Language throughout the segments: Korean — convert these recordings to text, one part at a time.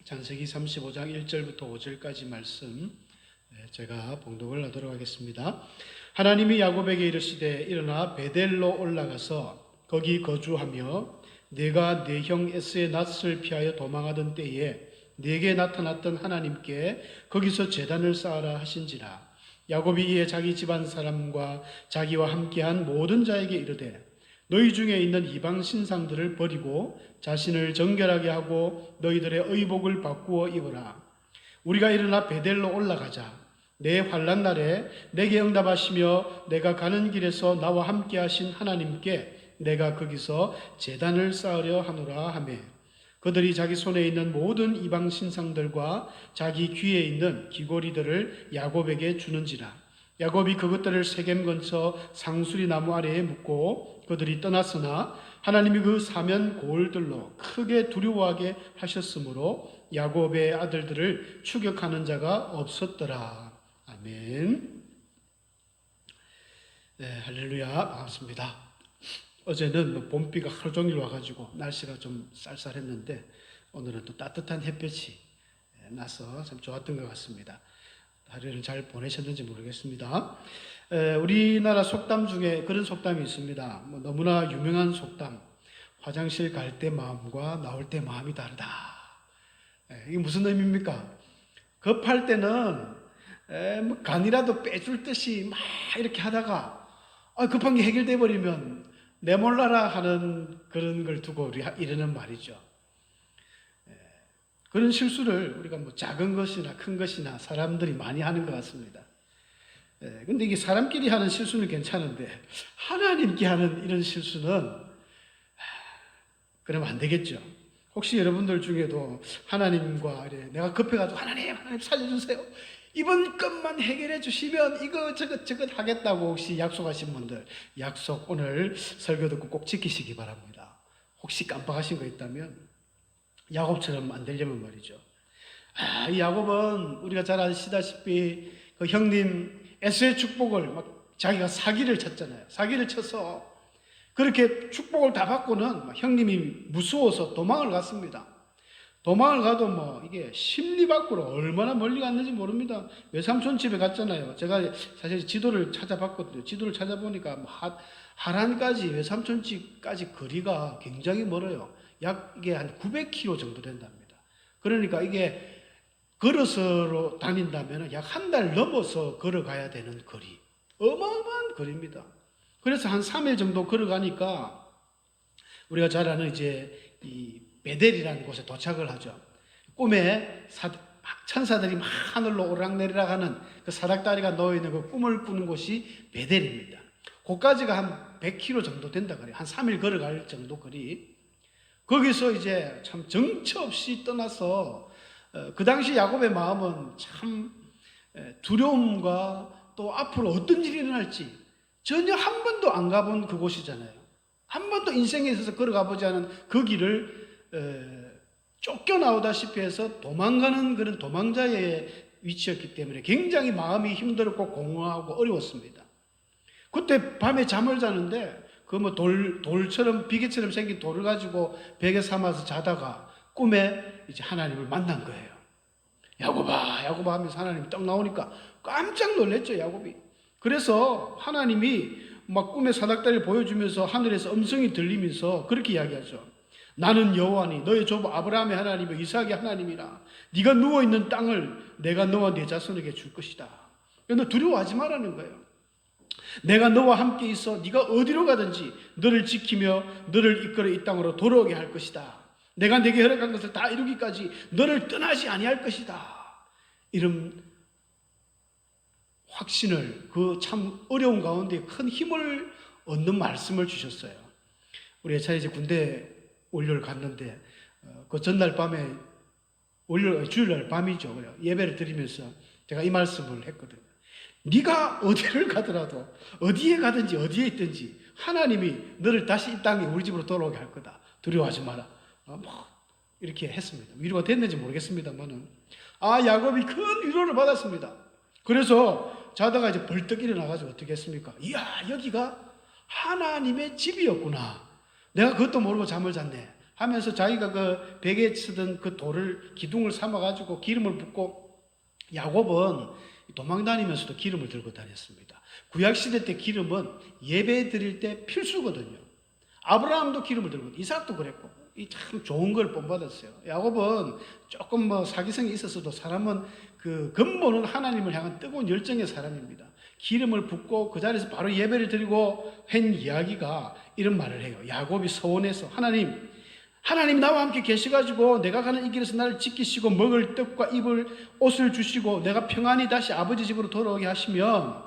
창세기 35장 1절부터 5절까지 말씀 제가 봉독을 하도록 하겠습니다. 하나님이 야곱에게 이르시되 일어나 베델로 올라가서 거기 거주하며 네가 네 형 에스의 낯을 피하여 도망하던 때에 네게 나타났던 하나님께 거기서 제단을 쌓아라 하신지라. 야곱이 이에 자기 집안 사람과 자기와 함께한 모든 자에게 이르되 너희 중에 있는 이방 신상들을 버리고 자신을 정결하게 하고 너희들의 의복을 바꾸어 입으라. 우리가 일어나 베델로 올라가자. 내 환난 날에 내게 응답하시며 내가 가는 길에서 나와 함께 하신 하나님께 내가 거기서 제단을 쌓으려 하노라 하매 그들이 자기 손에 있는 모든 이방 신상들과 자기 귀에 있는 귀고리들을 야곱에게 주는지라. 야곱이 그것들을 세겜 근처 상수리 나무 아래에 묻고 그들이 떠났으나 하나님이 그 사면 고을들로 크게 두려워하게 하셨으므로 야곱의 아들들을 추격하는 자가 없었더라. 아멘. 네, 할렐루야. 반갑습니다. 어제는 봄비가 하루 종일 와가지고 날씨가 좀 쌀쌀했는데 오늘은 또 따뜻한 햇볕이 나서 참 좋았던 것 같습니다. 하루를 잘 보내셨는지 모르겠습니다. 우리나라 속담 중에 그런 속담이 있습니다. 너무나 유명한 속담. 화장실 갈 때 마음과 나올 때 마음이 다르다. 이게 무슨 의미입니까? 급할 때는 간이라도 빼줄 듯이 막 이렇게 하다가 급한 게 해결돼 버리면 내몰라라 하는 그런 걸 두고 이러는 말이죠. 그런 실수를 우리가 작은 것이나 큰 것이나 사람들이 많이 하는 것 같습니다. 근데 이게 사람끼리 하는 실수는 괜찮은데 하나님께 하는 이런 실수는 그러면 안 되겠죠. 혹시 여러분들 중에도 하나님과 내가 급해가지고 하나님 살려주세요. 이번 것만 해결해 주시면 이거 저것 하겠다고 혹시 약속하신 분들 약속 오늘 설교 듣고 꼭 지키시기 바랍니다. 혹시 깜빡하신 거 있다면 야곱처럼 안 되려면 말이죠. 이 야곱은 우리가 잘 아시다시피 그 형님 에서의 축복을 막 자기가 사기를 쳤잖아요. 사기를 쳐서 그렇게 축복을 다 받고는 형님이 무서워서 도망을 갔습니다. 도망을 가도 이게 심리 밖으로 얼마나 멀리 갔는지 모릅니다. 외삼촌 집에 갔잖아요. 제가 사실 지도를 찾아봤거든요. 지도를 찾아보니까 하란까지 외삼촌 집까지 거리가 굉장히 멀어요. 약 이게 한 900km 정도 된답니다. 그러니까 이게 걸어서 다닌다면 약 한 달 넘어서 걸어가야 되는 거리. 어마어마한 거리입니다. 그래서 한 3일 정도 걸어가니까 우리가 잘 아는 이제 이 베델이라는 곳에 도착을 하죠. 꿈에 천사들이 막 하늘로 오락내리락 하는 그 사닥다리가 놓여있는 그 꿈을 꾸는 곳이 베델입니다. 거기까지가 한 100km 정도 된다 그래요. 한 3일 걸어갈 정도 거리. 거기서 이제 참 정처 없이 떠나서 그 당시 야곱의 마음은 참 두려움과 또 앞으로 어떤 일이 일어날지 전혀 한 번도 안 가본 그곳이잖아요. 한 번도 인생에 있어서 걸어가 보지 않은 그 길을 쫓겨나오다시피 해서 도망가는 그런 도망자의 위치였기 때문에 굉장히 마음이 힘들었고 공허하고 어려웠습니다. 그때 밤에 잠을 자는데 돌처럼 비계처럼 생긴 돌을 가지고 베개 삼아서 자다가 꿈에 이제 하나님을 만난 거예요. 야곱아, 야곱아 하면서 하나님이 딱 나오니까 깜짝 놀랐죠, 야곱이. 그래서 하나님이 막 꿈에 사닥다리를 보여주면서 하늘에서 음성이 들리면서 그렇게 이야기하죠. 나는 여호와니 너의 조부 아브라함의 하나님이요 이삭의 하나님이라. 네가 누워있는 땅을 내가 너와 네 자손에게 줄 것이다. 너 두려워하지 말라는 거예요. 내가 너와 함께 있어 네가 어디로 가든지 너를 지키며 너를 이끌어 이 땅으로 돌아오게 할 것이다. 내가 네게 허락한 것을 다 이루기까지 너를 떠나지 아니할 것이다. 이런 확신을 그 참 어려운 가운데 큰 힘을 얻는 말씀을 주셨어요. 우리 예찬이 이제 군대 월요일 갔는데 그 전날 밤에 주일날 밤이죠. 예배를 드리면서 제가 이 말씀을 했거든요. 네가 어디를 가더라도 어디에 가든지 어디에 있든지 하나님이 너를 다시 이 땅에 우리 집으로 돌아오게 할 거다. 두려워하지 마라. 이렇게 했습니다. 위로가 됐는지 모르겠습니다만은 야곱이 큰 위로를 받았습니다. 그래서 자다가 이제 벌떡 일어나가지고 어떻게 했습니까? 이야, 여기가 하나님의 집이었구나. 내가 그것도 모르고 잠을 잤네. 하면서 자기가 그 베개에 쓰던 그 돌을 기둥을 삼아가지고 기름을 붓고 야곱은 도망다니면서도 기름을 들고 다녔습니다. 구약시대 때 기름은 예배 드릴 때 필수거든요. 아브라함도 기름을 들고 이삭도 그랬고 이 참 좋은 걸 본받았어요. 야곱은 조금 뭐 사기성이 있었어도 사람은 그 근본은 하나님을 향한 뜨거운 열정의 사람입니다. 기름을 붓고 그 자리에서 바로 예배를 드리고 한 이야기가 이런 말을 해요. 야곱이 서원해서 하나님 나와 함께 계셔가지고 내가 가는 이 길에서 나를 지키시고 먹을 떡과 입을 옷을 주시고 내가 평안히 다시 아버지 집으로 돌아오게 하시면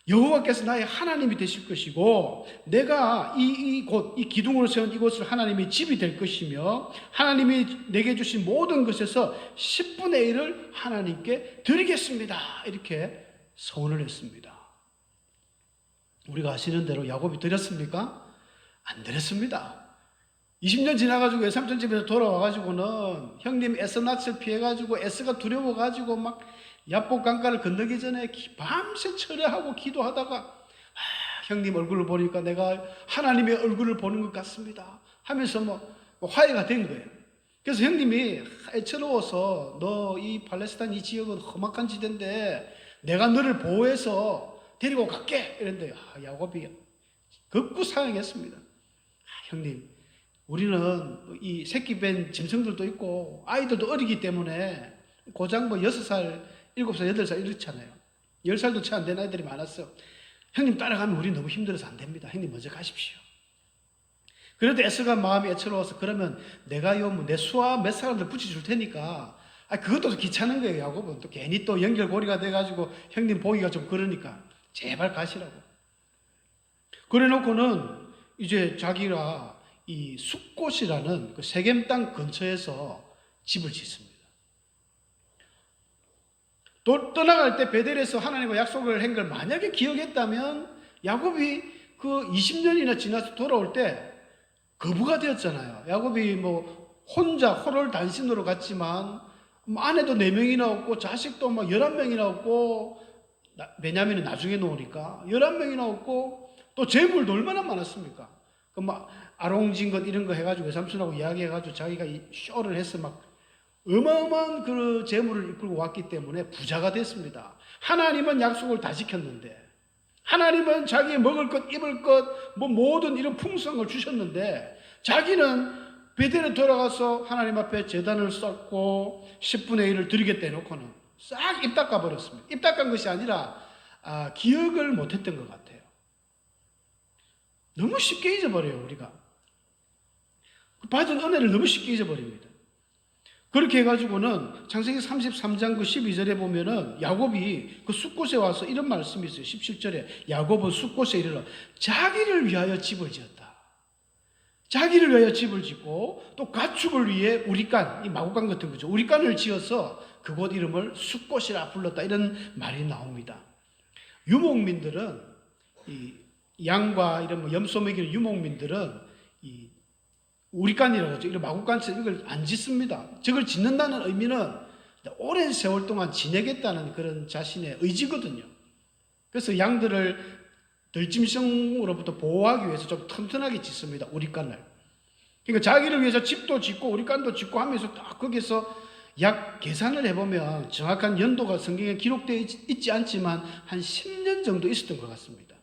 여호와께서 나의 하나님이 되실 것이고 내가 이 기둥으로 세운 이곳을 하나님의 집이 될 것이며 하나님이 내게 주신 모든 것에서 10분의 1을 하나님께 드리겠습니다. 이렇게 서원을 했습니다. 우리가 아시는 대로 야곱이 드렸습니까? 안 드렸습니다. 20년 지나가지고 외삼촌 집에서 돌아와가지고는 형님 에서 낯을 피해가지고 에서가 두려워가지고 막 야복 강가를 건너기 전에 밤새 철회하고 기도하다가 형님 얼굴을 보니까 내가 하나님의 얼굴을 보는 것 같습니다 하면서 뭐 화해가 된 거예요. 그래서 형님이 애처로워서 너 이 팔레스타인 이 지역은 험악한 지대인데 내가 너를 보호해서 데리고 갈게 이랬는데 야곱이 극구 사양했습니다. 형님 우리는 이 새끼 뺀 짐승들도 있고 아이들도 어리기 때문에 고작 뭐 6살 7살, 8살 이렇잖아요. 10살도 채 안 된 아이들이 많았어요. 형님 따라가면 우리 너무 힘들어서 안 됩니다. 형님 먼저 가십시오. 그래도 에스가 마음이 애처로워서 그러면 내가 내 수와 몇 사람들 붙여줄 테니까 그것도 귀찮은 거예요. 야곱은 또 괜히 또 연결고리가 돼가지고 형님 보기가 좀 그러니까 제발 가시라고. 그래 놓고는 이제 자기가 이 숫곳이라는 그 세겜 땅 근처에서 집을 짓습니다. 또 떠나갈 때 베델에서 하나님과 약속을 한 걸 만약에 기억했다면 야곱이 그 20년이나 지나서 돌아올 때 거부가 되었잖아요. 야곱이 뭐 혼자 호롤단신으로 갔지만 아내도 4명이나 없고 자식도 막 11명이나 없고 베냐민은 나중에 놓으니까 11명이나 없고 또 재물도 얼마나 많았습니까? 그 막 아롱진것 이런 거 해가지고 외삼촌하고 이야기해가지고 자기가 이 쇼를 해서 막 어마어마한 그 재물을 이끌고 왔기 때문에 부자가 됐습니다. 하나님은 약속을 다 지켰는데 하나님은 자기의 먹을 것, 입을 것, 뭐 모든 이런 풍성을 주셨는데 자기는 베델에 돌아가서 하나님 앞에 제단을 쌓고 10분의 1을 드리겠다 해놓고는 싹 입 닦아버렸습니다. 입 닦은 것이 아니라 기억을 못했던 것 같아요. 너무 쉽게 잊어버려요, 우리가. 받은 은혜를 너무 쉽게 잊어버립니다. 그렇게 해가지고는 창세기 33장 그 12절에 보면은 야곱이 그 숫곳에 와서 이런 말씀이 있어요. 17절에 야곱은 숫곳에 이르러 자기를 위하여 집을 지었다. 자기를 위하여 집을 짓고 또 가축을 위해 우리간, 이 마구간 같은 거죠. 우리간을 지어서 그곳 이름을 숫곳이라 불렀다. 이런 말이 나옵니다. 유목민들은 이 양과 이런 뭐 염소 먹이는 유목민들은 이 우리간이라고 하죠. 이런 마구간처럼 이걸 안 짓습니다. 저걸 짓는다는 의미는 오랜 세월 동안 지내겠다는 그런 자신의 의지거든요. 그래서 양들을 들짐승으로부터 보호하기 위해서 좀 튼튼하게 짓습니다. 우리간을. 그러니까 자기를 위해서 집도 짓고 우리간도 짓고 하면서 딱 거기서 약 계산을 해보면 정확한 연도가 성경에 기록되어 있지 않지만 한 10년 정도 있었던 것 같습니다.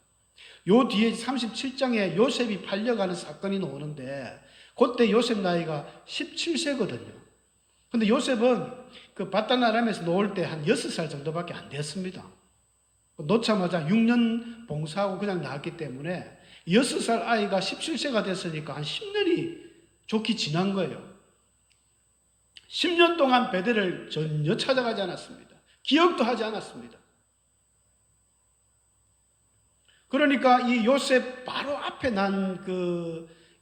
요 뒤에 37장에 요셉이 팔려가는 사건이 나오는데 그때 요셉 나이가 17세거든요. 근데 요셉은 그 바단 아람에서 놓을 때 한 6살 정도밖에 안 됐습니다. 놓자마자 6년 봉사하고 그냥 나왔기 때문에 6살 아이가 17세가 됐으니까 한 10년이 좋게 지난 거예요. 10년 동안 베델을 전혀 찾아가지 않았습니다. 기억도 하지 않았습니다. 그러니까 이 요셉 바로 앞에 난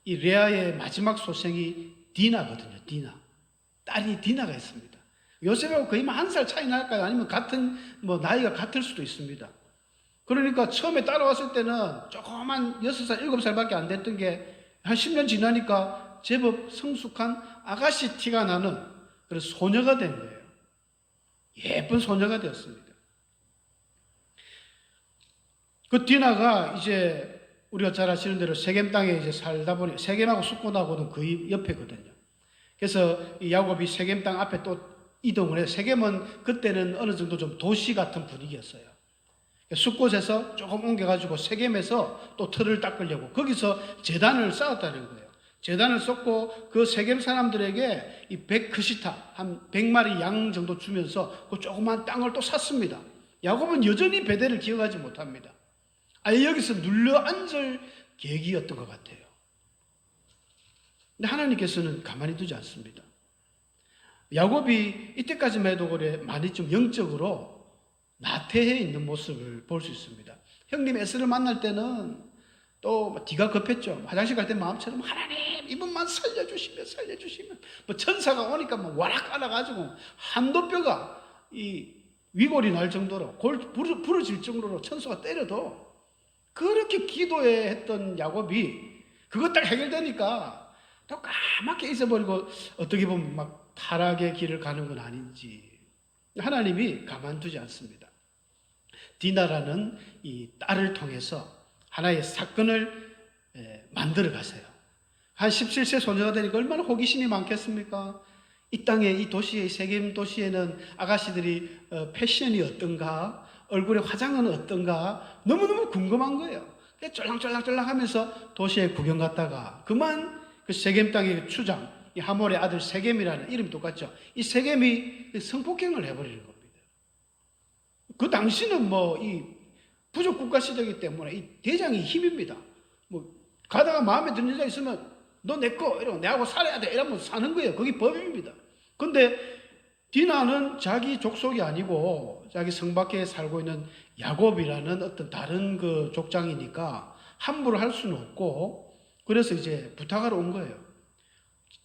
이 레아의 마지막 소생이 디나거든요. 디나. 딸이 디나가 있습니다. 요셉하고 거의 1살 차이 날까요? 아니면 같은 나이가 같을 수도 있습니다. 그러니까 처음에 따라왔을 때는 조그만 6살, 7살밖에 안 됐던 게 한 10년 지나니까 제법 성숙한 아가씨 티가 나는 그런 소녀가 된 거예요. 예쁜 소녀가 되었습니다. 그 디나가 이제 우리가 잘 아시는 대로 세겜 땅에 이제 살다 보니 세겜하고 숫곳하고는 거의 옆에거든요. 그래서 이 야곱이 세겜 땅 앞에 또 이동을 해요. 세겜은 그때는 어느 정도 좀 도시 같은 분위기였어요. 숫곳에서 조금 옮겨가지고 세겜에서 또 틀을 닦으려고 거기서 제단을 쌓았다는 거예요. 제단을 쌓고 그 세겜 사람들에게 이 100크시타, 한 100마리 양 정도 주면서 그 조그만 땅을 또 샀습니다. 야곱은 여전히 베델을 기억하지 못합니다. 아예 여기서 눌러 앉을 계기였던 것 같아요. 근데 하나님께서는 가만히 두지 않습니다. 야곱이 이때까지만 해도 그래 많이 좀 영적으로 나태해 있는 모습을 볼 수 있습니다. 형님 에스를 만날 때는 또 뒤가 급했죠. 화장실 갈 때 마음처럼 하나님 이분만 살려주시면 뭐 천사가 오니까 뭐 와락 알아가지고 한도뼈가 이 위골이 날 정도로 부러질 정도로 천사가 때려도 그렇게 기도해 했던 야곱이 그것 딱 해결되니까 또 까맣게 잊어버리고 어떻게 보면 막 타락의 길을 가는 건 아닌지 하나님이 가만두지 않습니다. 디나라는 이 딸을 통해서 하나의 사건을 만들어 가세요. 한 17세 소녀가 되니까 얼마나 호기심이 많겠습니까? 이 땅에 이 도시에 세겜 도시에는 아가씨들이 패션이 어떤가, 얼굴의 화장은 어떤가 너무너무 궁금한 거예요. 쫄랑쫄랑쫄랑 하면서 도시에 구경 갔다가 그만 그 세겜 땅의 추장 이 하몰의 아들 세겜이라는 이름이 똑같죠. 이 세겜이 성폭행을 해버리는 겁니다. 그 당시는 뭐 이 부족 국가 시대이기 때문에 이 대장이 힘입니다. 뭐 가다가 마음에 드는 여자 있으면 너 내 거 이러고 내하고 살아야 돼 이러면 사는 거예요. 그게 법입니다. 근데 디나는 자기 족속이 아니고 자기 성 밖에 살고 있는 야곱이라는 어떤 다른 그 족장이니까 함부로 할 수는 없고 그래서 이제 부탁하러 온 거예요.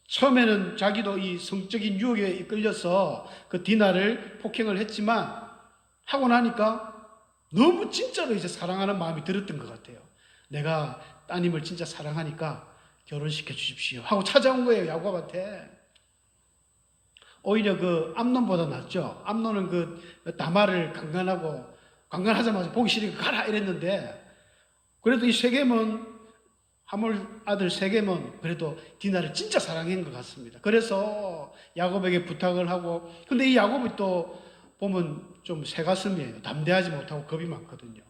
처음에는 자기도 이 성적인 유혹에 이끌려서 그 디나를 폭행을 했지만 하고 나니까 너무 진짜로 이제 사랑하는 마음이 들었던 것 같아요. 내가 따님을 진짜 사랑하니까 결혼시켜 주십시오 하고 찾아온 거예요. 야곱한테. 오히려 그 암논보다 낫죠. 암논은 그 다말을 강간하자마자 보기 싫으니까 가라 이랬는데 그래도 이 세겜은 하몰 아들 세겜은 그래도 디나를 진짜 사랑한 것 같습니다. 그래서 야곱에게 부탁을 하고 근데 이 야곱이 또 보면 좀 새가슴이에요. 담대하지 못하고 겁이 많거든요.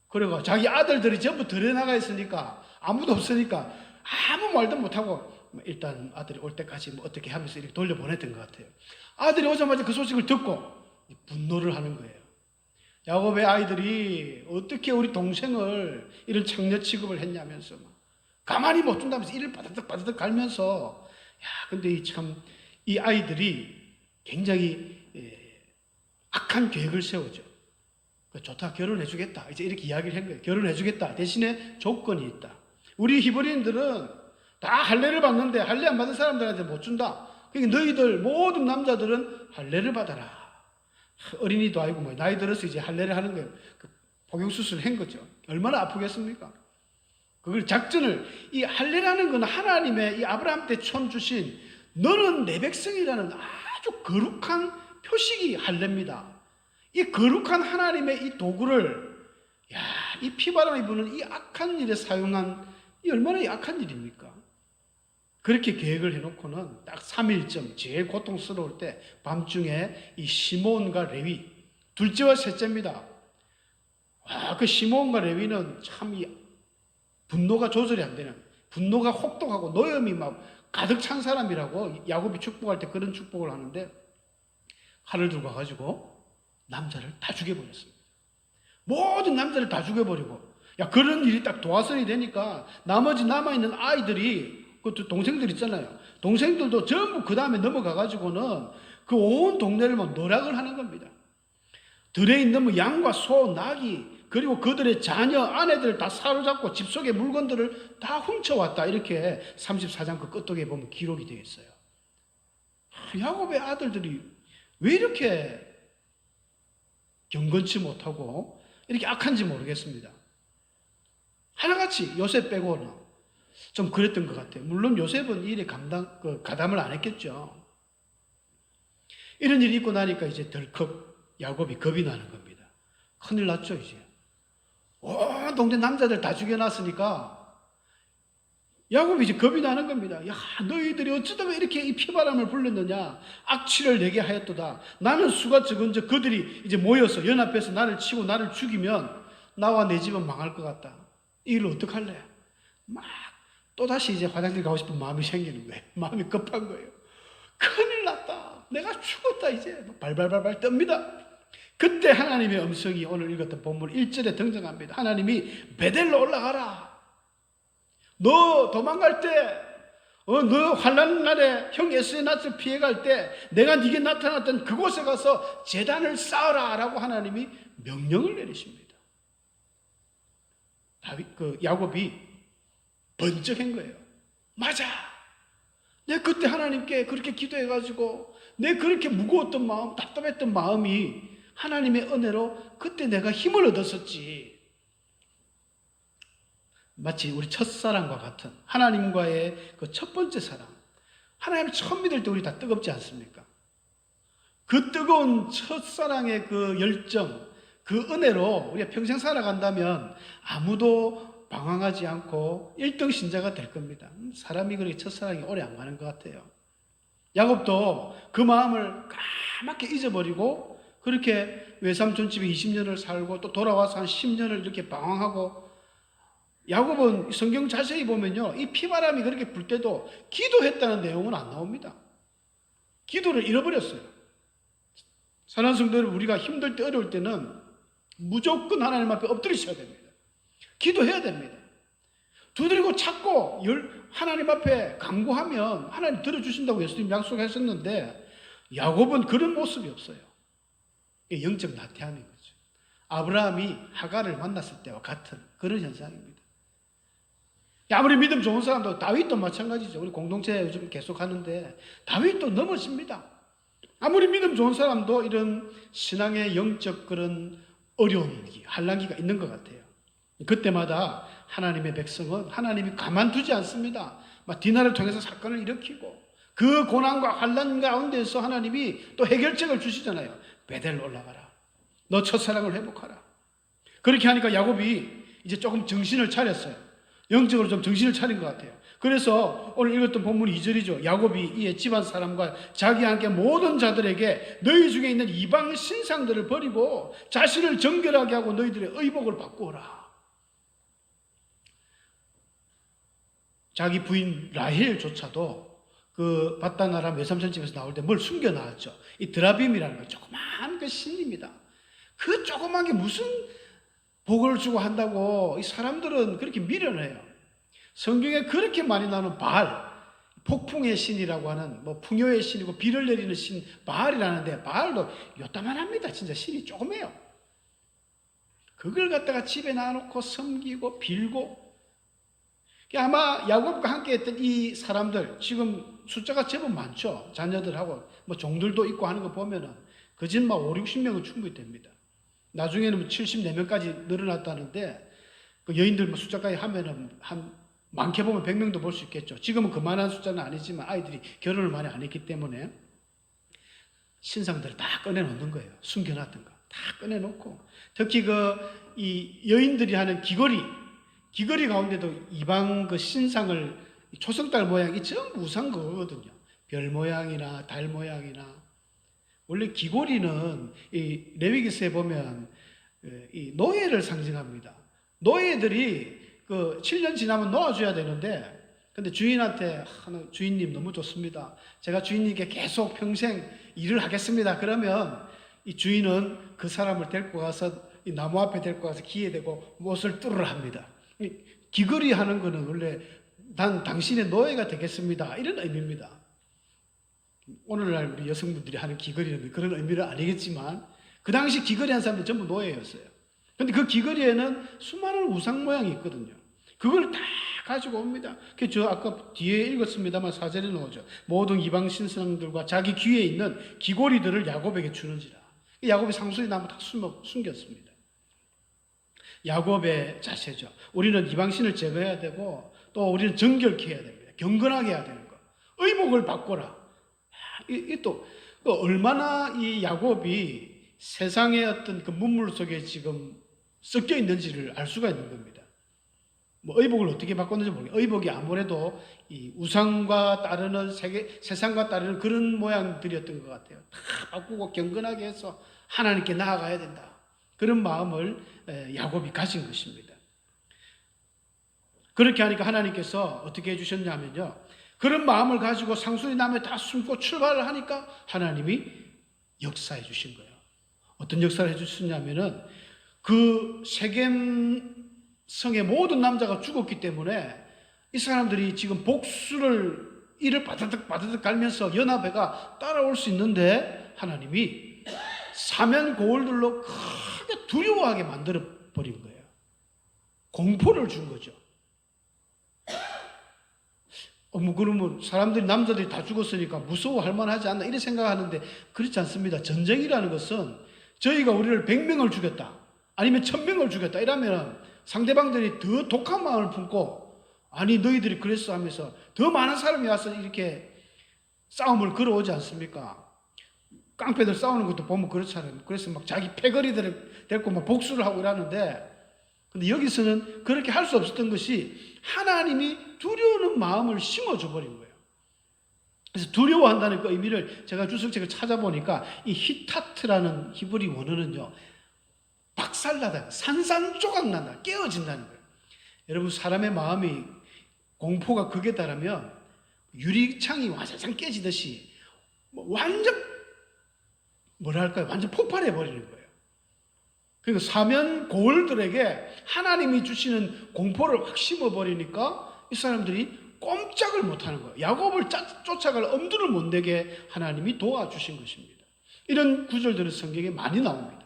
그리고 자기 아들들이 전부 들에 나가 있으니까 아무도 없으니까 아무 말도 못하고 일단 아들이 올 때까지 뭐 어떻게 하면서 이렇게 돌려보냈던 것 같아요. 아들이 오자마자 그 소식을 듣고 분노를 하는 거예요. 야곱의 아이들이 어떻게 우리 동생을 이런 창녀 취급을 했냐면서 가만히 못 둔다면서 이를 바다득 갈면서 근데 이 아이들이 굉장히 악한 계획을 세우죠. 좋다, 결혼해주겠다. 이제 이렇게 이야기를 한 거예요. 결혼해주겠다. 대신에 조건이 있다. 우리 히브리인들은 다 할례를 받는데 할례 안 받은 사람들한테 못 준다. 그러니까 너희들 모든 남자들은 할례를 받아라. 어린이도 아니고 뭐 나이 들어서 이제 할례를 하는 거예요. 그 복용수술을 한 거죠. 얼마나 아프겠습니까? 그걸 작전을 이 할례라는 건 하나님의 이 아브라함 때 촌 주신 너는 내 백성이라는 아주 거룩한 표식이 할례입니다. 이 거룩한 하나님의 이 도구를 이 피바람이 부는 이 악한 일에 사용한 이 얼마나 악한 일입니까? 그렇게 계획을 해놓고는 딱 3일쯤 제일 고통스러울 때 밤중에 이 시몬과 레위 둘째와 셋째입니다. 그 시몬과 레위는 참 이 분노가 조절이 안 되는 분노가 혹독하고 노염이 막 가득 찬 사람이라고 야곱이 축복할 때 그런 축복을 하는데 칼을 들고 와가지고 남자를 다 죽여버렸습니다. 모든 남자를 다 죽여버리고 그런 일이 딱 도화선이 되니까 나머지 남아있는 아이들이 그것도 동생들 있잖아요. 동생들도 전부 그 다음에 넘어가가지고는 그 온 동네를 막 노락을 하는 겁니다. 들에 있는 뭐 양과 소, 나귀 그리고 그들의 자녀, 아내들을 다 사로잡고 집 속의 물건들을 다 훔쳐왔다. 이렇게 34장 그 끝쪽에 보면 기록이 되어 있어요. 야곱의 아들들이 왜 이렇게 경건치 못하고 이렇게 악한지 모르겠습니다. 하나같이 요셉 빼고는 좀 그랬던 것 같아요. 물론 요셉은 이 일에 가담을 안 했겠죠. 이런 일이 있고 나니까 이제 덜컥 야곱이 겁이 나는 겁니다. 큰일 났죠, 이제. 온 동네 남자들 다 죽여놨으니까 야곱이 이제 겁이 나는 겁니다. 야, 너희들이 어쩌다가 이렇게 이 피바람을 불렀느냐? 악취를 내게 하였도다. 나는 수가 적은즉 그들이 이제 모여서 연합해서 나를 치고 나를 죽이면 나와 내 집은 망할 것 같다. 이 일을 어떡할래? 막 또다시 이제 화장실 가고 싶은 마음이 생기는 거예요. 마음이 급한 거예요. 큰일 났다. 내가 죽었다 이제. 발발발발 떱니다. 그때 하나님의 음성이 오늘 읽었던 본문 1절에 등장합니다. 하나님이 베델로 올라가라. 너 도망갈 때, 너 환난 날에 형 에서의 낯을 피해갈 때 내가 네게 나타났던 그곳에 가서 제단을 쌓아라 라고 하나님이 명령을 내리십니다. 야곱이 번쩍한 거예요. 맞아. 내가 그때 하나님께 그렇게 기도해가지고 내 그렇게 무거웠던 마음, 답답했던 마음이 하나님의 은혜로 그때 내가 힘을 얻었었지. 마치 우리 첫사랑과 같은 하나님과의 그 첫 번째 사랑. 하나님을 처음 믿을 때 우리 다 뜨겁지 않습니까? 그 뜨거운 첫사랑의 그 열정, 그 은혜로 우리가 평생 살아간다면 아무도 방황하지 않고 1등 신자가 될 겁니다. 사람이 그렇게 첫사랑이 오래 안 가는 것 같아요. 야곱도 그 마음을 까맣게 잊어버리고 그렇게 외삼촌 집에 20년을 살고 또 돌아와서 한 10년을 이렇게 방황하고, 야곱은 성경 자세히 보면요, 이 피바람이 그렇게 불 때도 기도했다는 내용은 안 나옵니다. 기도를 잃어버렸어요. 사랑하는 성도 여러분, 우리가 힘들 때 어려울 때는 무조건 하나님 앞에 엎드리셔야 됩니다. 기도해야 됩니다. 두드리고 찾고 하나님 앞에 간구하면 하나님 들어주신다고 예수님 약속하셨는데 야곱은 그런 모습이 없어요. 영적 나태함인 거죠. 아브라함이 하갈을 만났을 때와 같은 그런 현상입니다. 아무리 믿음 좋은 사람도, 다윗도 마찬가지죠. 우리 공동체 요즘 계속 하는데 다윗도 넘어집니다. 아무리 믿음 좋은 사람도 이런 신앙의 영적 그런 어려움기, 한란기가 있는 것 같아요. 그때마다 하나님의 백성은 하나님이 가만두지 않습니다. 막 디나를 통해서 사건을 일으키고 그 고난과 환난 가운데서 하나님이 또 해결책을 주시잖아요. 베델로 올라가라. 너 첫사랑을 회복하라. 그렇게 하니까 야곱이 이제 조금 정신을 차렸어요. 영적으로 좀 정신을 차린 것 같아요. 그래서 오늘 읽었던 본문 2절이죠. 야곱이 이에 집안 사람과 자기와 함께 모든 자들에게 너희 중에 있는 이방 신상들을 버리고 자신을 정결하게 하고 너희들의 의복을 바꾸어라. 자기 부인 라헬조차도 그 바단 아람 외삼촌 집에서 나올 때 뭘 숨겨놨죠. 이 드라빔이라는 거 조그만 그 신입니다. 그 조그만 게 무슨 복을 주고 한다고 이 사람들은 그렇게 미련해요. 성경에 그렇게 많이 나오는 바알, 폭풍의 신이라고 하는 뭐 풍요의 신이고 비를 내리는 신 바알이라는데, 바알도 요따만합니다. 진짜 신이 조그매요. 그걸 갖다가 집에 놔놓고 섬기고 빌고, 아마 야곱과 함께 했던 이 사람들 지금 숫자가 제법 많죠. 자녀들하고 뭐 종들도 있고 하는 거 보면은 그 집 막 5, 60명은 충분히 됩니다. 나중에는 74명까지 늘어났다는데 그 여인들 뭐 숫자까지 하면은 한 많게 보면 100명도 볼 수 있겠죠. 지금은 그만한 숫자는 아니지만 아이들이 결혼을 많이 안 했기 때문에 신상들을 다 꺼내놓는 거예요. 숨겨놨던 거 다 꺼내놓고, 특히 이 여인들이 하는 귀걸이 가운데도 이방 그 신상을, 초승달 모양이 전부 우상 그거거든요. 별 모양이나 달 모양이나. 원래 귀걸이는 이 레위기서에 보면 이 노예를 상징합니다. 노예들이 그 7년 지나면 놓아줘야 되는데, 근데 주인한테 주인님 너무 좋습니다. 제가 주인님께 계속 평생 일을 하겠습니다. 그러면 이 주인은 그 사람을 데리고 가서 이 나무 앞에 데리고 가서 기에 대고 못을 뚫으라 합니다. 귀걸이 하는 거는 원래 난 당신의 노예가 되겠습니다, 이런 의미입니다. 오늘날 우리 여성분들이 하는 귀걸이는 그런 의미는 아니겠지만 그 당시 귀걸이 한 사람들 전부 노예였어요. 그런데 그 귀걸이에는 수많은 우상 모양이 있거든요. 그걸 다 가지고 옵니다. 저 아까 뒤에 읽었습니다만 4절에 나오죠. 모든 이방 신상들과 자기 귀에 있는 귀걸이들을 야곱에게 주는지라. 야곱이 상소리 나면 다 숨겼습니다. 야곱의 자세죠. 우리는 이방신을 제거해야 되고 또 우리는 정결케 해야 됩니다. 경건하게 해야 되는 거. 의복을 바꿔라. 이 또 얼마나 이 야곱이 세상의 어떤 그 문물 속에 지금 섞여 있는지를 알 수가 있는 겁니다. 뭐 의복을 어떻게 바꿨는지 모르겠어요. 의복이 아무래도 이 우상과 따르는 세상과 따르는 그런 모양들이었던 것 같아요. 다 바꾸고 경건하게 해서 하나님께 나아가야 된다. 그런 마음을 야곱이 가진 것입니다. 그렇게 하니까 하나님께서 어떻게 해주셨냐면요. 그런 마음을 가지고 상수리 남에 다 숨고 출발을 하니까 하나님이 역사해 주신 거예요. 어떤 역사를 해주셨냐면은 그 세겜 성의 모든 남자가 죽었기 때문에 이 사람들이 지금 복수를 이를 바다득 갈면서 연합회가 따라올 수 있는데 하나님이 사면 고울들로 크게 두려워하게 만들어 버린 거예요. 공포를 준 거죠. 뭐 그러면 사람들이 남자들이 다 죽었으니까 무서워할 만하지 않나 이렇게 생각하는데 그렇지 않습니다. 전쟁이라는 것은 저희가 우리를 100명을 죽였다 아니면 1000명을 죽였다 이러면 상대방들이 더 독한 마음을 품고 아니 너희들이 그랬어 하면서 더 많은 사람이 와서 이렇게 싸움을 걸어오지 않습니까? 깡패들 싸우는 것도 보면 그렇잖아요. 그래서 막 자기 패거리들을 데리고 막 복수를 하고 이러는데 근데 여기서는 그렇게 할 수 없었던 것이 하나님이 두려우는 마음을 심어줘 버린 거예요. 그래서 두려워한다는 그 의미를 제가 주석책을 찾아보니까 이 히타트라는 히브리 원어는요. 박살나다, 산산조각난다, 깨어진다는 거예요. 여러분 사람의 마음이 공포가 극에 달하면 유리창이 와자장 깨지듯이 완전 뭐랄까요? 완전 폭발해 버리는 거예요. 그러니까 사면 고을들에게 하나님이 주시는 공포를 확 심어버리니까 이 사람들이 꼼짝을 못하는 거예요. 야곱을 쫓아갈 엄두를 못 내게 하나님이 도와주신 것입니다. 이런 구절들은 성경에 많이 나옵니다.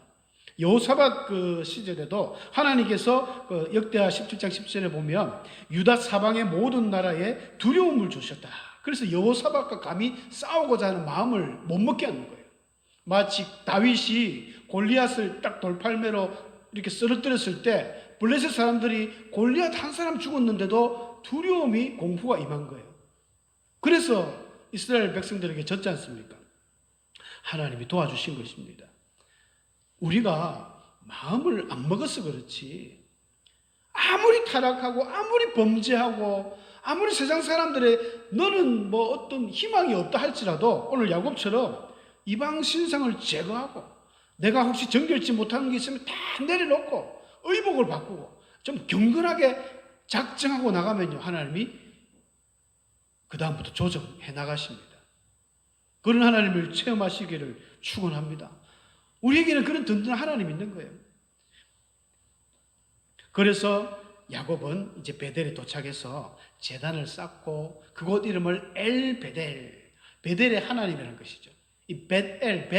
여호사밧 그 시절에도 하나님께서 그 역대하 17장 10절에 보면 유다 사방의 모든 나라에 두려움을 주셨다. 그래서 여호사밧과 감히 싸우고자 하는 마음을 못 먹게 하는 거예요. 마치 다윗이 골리앗을 딱 돌팔매로 이렇게 쓰러뜨렸을 때 블레셋 사람들이 골리앗 한 사람 죽었는데도 두려움이 공포가 임한 거예요. 그래서 이스라엘 백성들에게 졌지 않습니까? 하나님이 도와주신 것입니다. 우리가 마음을 안 먹어서 그렇지 아무리 타락하고 아무리 범죄하고 아무리 세상 사람들의 너는 뭐 어떤 희망이 없다 할지라도 오늘 야곱처럼 이방 신상을 제거하고 내가 혹시 정결치 못하는 게 있으면 다 내려놓고 의복을 바꾸고 좀 경건하게 작정하고 나가면요 하나님이 그 다음부터 조정해 나가십니다. 그런 하나님을 체험하시기를 축원합니다. 우리에게는 그런 든든한 하나님이 있는 거예요. 그래서 야곱은 이제 베델에 도착해서 제단을 쌓고 그곳 이름을 엘 베델, 베델의 하나님이라는 것이죠. 이 벳엘,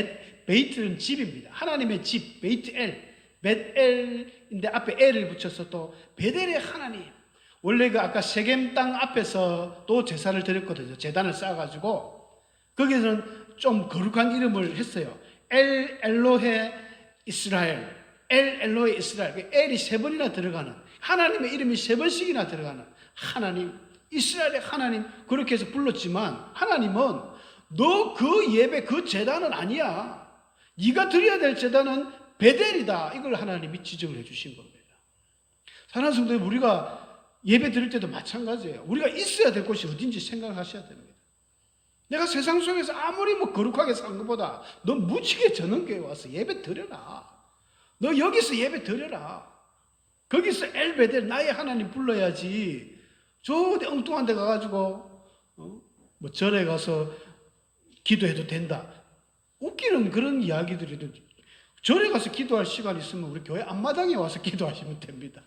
베이트는 집입니다. 하나님의 집, 베이트엘, 벳엘인데 앞에 엘을 붙여서 또 베델의 하나님. 원래 그 아까 세겜 땅 앞에서 또 제사를 드렸거든요. 제단을 쌓아가지고 거기서는 좀 거룩한 이름을 했어요. 엘 엘로헤 이스라엘, 엘 엘로헤 이스라엘. 엘이 3번이나 들어가는 하나님의 이름이 3번씩이나 들어가는 하나님, 이스라엘의 하나님 그렇게 해서 불렀지만 하나님은 너 그 예배 그 제단은 아니야. 네가 드려야 될 제단은 베델이다. 이걸 하나님이 지적을 해주신 겁니다. 사랑하는 성도님, 우리가 예배 드릴 때도 마찬가지예요. 우리가 있어야 될 곳이 어딘지 생각하셔야 됩니다. 내가 세상 속에서 아무리 뭐 거룩하게 산 것보다 너 무지개 전원교회 와서 예배 드려라. 너 여기서 예배 드려라. 거기서 엘베델 나의 하나님 불러야지. 저 어디 엉뚱한 데 가가지고 뭐 절에 가서 기도해도 된다. 웃기는 그런 이야기들이도 절에 가서 기도할 시간 있으면 우리 교회 앞마당에 와서 기도하시면 됩니다.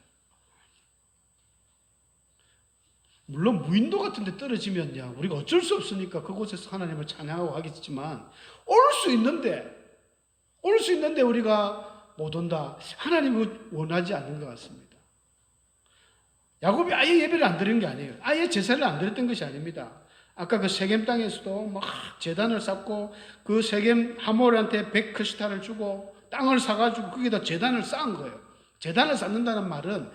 물론 무인도 같은 데 떨어지면요 우리가 어쩔 수 없으니까 그곳에서 하나님을 찬양하고 하겠지만 올 수 있는데 우리가 못 온다. 하나님은 원하지 않는 것 같습니다. 야곱이 아예 예배를 안 드린 게 아니에요. 아예 제사를 안 드렸던 것이 아닙니다. 아까 그 세겜 땅에서도 막 제단을 쌓고 그 세겜 하몰한테 100크시타를 주고 땅을 사가지고 거기다 제단을 쌓은 거예요. 제단을 쌓는다는 말은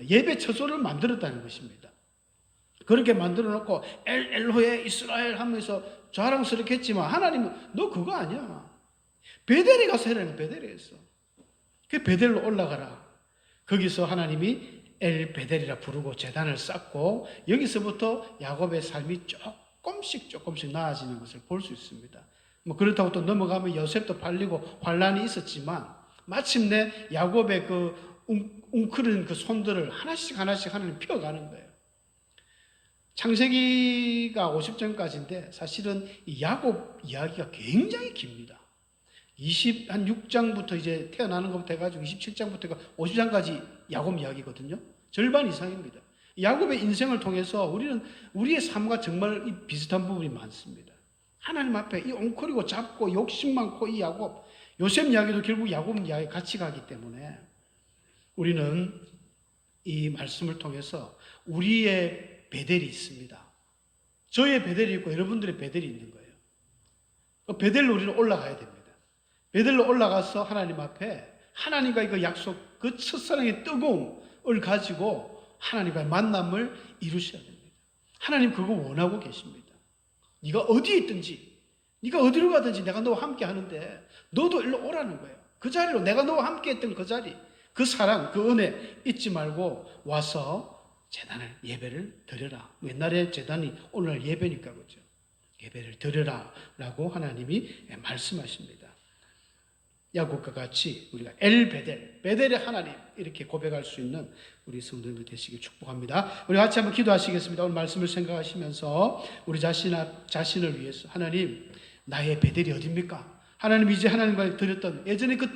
예배 처소를 만들었다는 것입니다. 그렇게 만들어 놓고 엘로헤 이스라엘 하면서 자랑스럽게 했지만 하나님은 너 그거 아니야. 베델에 가서 해라는 베델에 했어. 그 베델로 올라가라. 거기서 하나님이 엘 베델이라 부르고 제단을 쌓고 여기서부터 야곱의 삶이 조금씩 나아지는 것을 볼 수 있습니다. 뭐 그렇다고 또 넘어가면 요셉도 팔리고 환란이 있었지만 마침내 야곱의 그 웅크린 그 손들을 하나씩 하나님 펴가는 거예요. 창세기가 50장까지인데 사실은 이 야곱 이야기가 굉장히 깁니다. 한 6장부터 이제 태어나는 것부터 해가지고 27장부터 50장까지 야곱 이야기거든요. 절반 이상입니다. 야곱의 인생을 통해서 우리는 우리의 삶과 정말 비슷한 부분이 많습니다. 하나님 앞에 이 엉클이고 잡고 욕심 많고 이 야곱, 요셉 이야기도 결국 야곱 이야기 같이 가기 때문에 우리는 이 말씀을 통해서 우리의 베델이 있습니다. 저의 베델이 있고 여러분들의 베델이 있는 거예요. 그 베델로 우리는 올라가야 됩니다. 베델로 올라가서 하나님 앞에 하나님과의 그 약속, 그 첫사랑의 뜨거움을 가지고 하나님과의 만남을 이루셔야 됩니다. 하나님 그거 원하고 계십니다. 네가 어디에 있든지, 네가 어디로 가든지 내가 너와 함께 하는데 너도 일로 오라는 거예요. 그 자리로, 내가 너와 함께 했던 그 자리, 그 사랑, 그 은혜 잊지 말고 와서 제단을, 예배를 드려라. 옛날에 제단이 오늘날 예배니까 그렇죠. 예배를 드려라 라고 하나님이 말씀하십니다. 야곱과 같이 우리가 엘 베델, 베델의 하나님 이렇게 고백할 수 있는 우리 성도님들 되시길 축복합니다. 우리 같이 한번 기도하시겠습니다. 오늘 말씀을 생각하시면서 우리 자신을 위해서 하나님, 나의 베델이 어딥니까? 하나님, 이제 하나님과 드렸던 예전에 그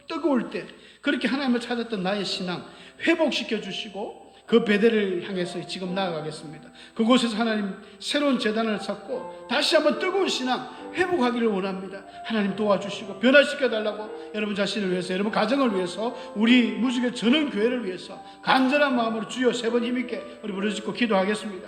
뜨거울 때 그렇게 하나님을 찾았던 나의 신앙 회복시켜 주시고 그 베델을 향해서 지금 나아가겠습니다. 그곳에서 하나님 새로운 제단을 쌓고 다시 한번 뜨거운 신앙 회복하기를 원합니다. 하나님 도와주시고 변화시켜 달라고 여러분 자신을 위해서, 여러분 가정을 위해서, 우리 무지개 전원 교회를 위해서 간절한 마음으로 주여 세 번 힘있게 우리 부르짖고 기도하겠습니다.